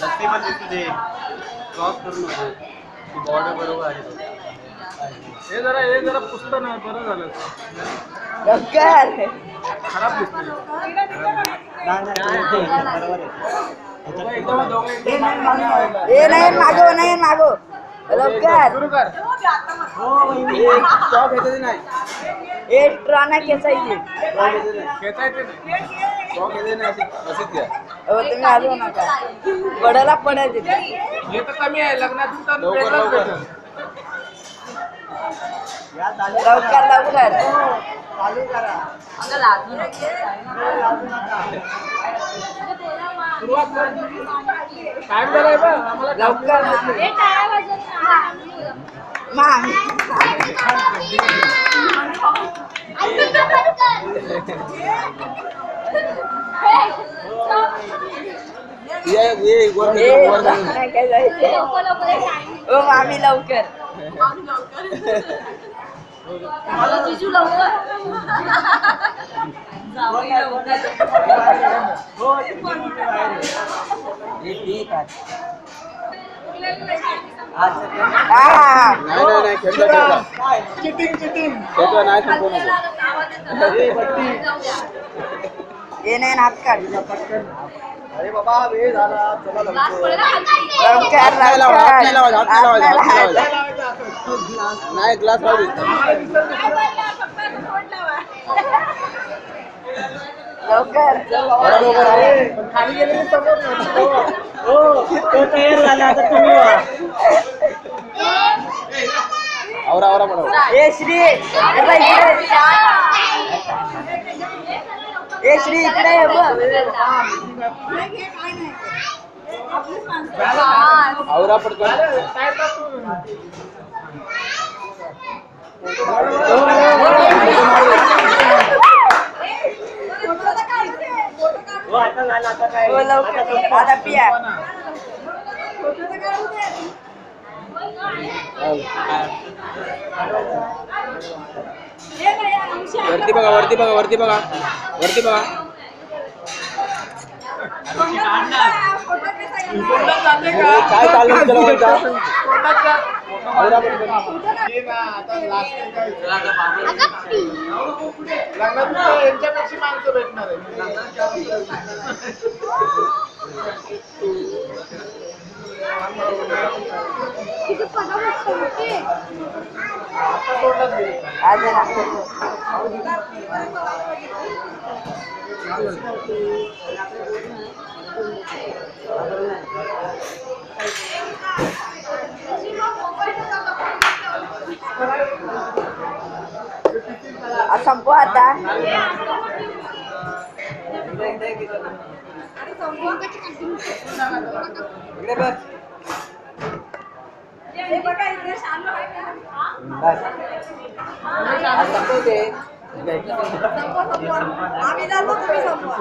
लस्सी पण दिसू दे, क्रॉस करू नको, ती बॉर्डर बरोबर आहे. हे जरा पुसतं नाही, बरं झालं. खराब दिसतंय. नाही मागो नाही मागो लवकर सुरू कर. स्टॉप येते नाही, ए ट्राना खेचायची खेचायचं नाही. स्टॉप येते नाही, अशीच घ्या. तुम्ही आलो नका पडायला पडायचे हे तर कमी आहे, लग्नातून तर लवकर, वेगळंच लवकर. भेटेल. लवकर लवकर सुरुवात कर. टाइम झालाय बा आम्हाला. लवकर माग ये वर नाही काय जायचं ओ मामी लवकर मला जिजू लवकर नाही खेळता चिटिंग खेळता नाही थांबू नको. ये नाही हात काढ अरे बाबा वेळ झाला, चला लवकर. लवकर हात नाही लावा, हात नाही लावा, हात नाही लावा, हात नाही लवकर लावा. नाही ग्लास लावू दे. बरोबर आहे. खाली गेलेली समोर नाही. तो तयार झाला आता तुम्ही आवरा आवरा बरोबर. ए श्री ए श्री इकडे ये बघ आवरा पटकन. काय करतो? हो लवकर आता पिया वरती बघा, वरती बघा, वरती बघा, वरती बघा. काय चाललं तुझ्या लोकांचं? आवरा पटकन. लग्नात यांच्यापेक्षा माणसं भेटणार आहे. आज संपू आता इकडे बघ. आज संपवते. आम्ही जातो तुम्ही संपवा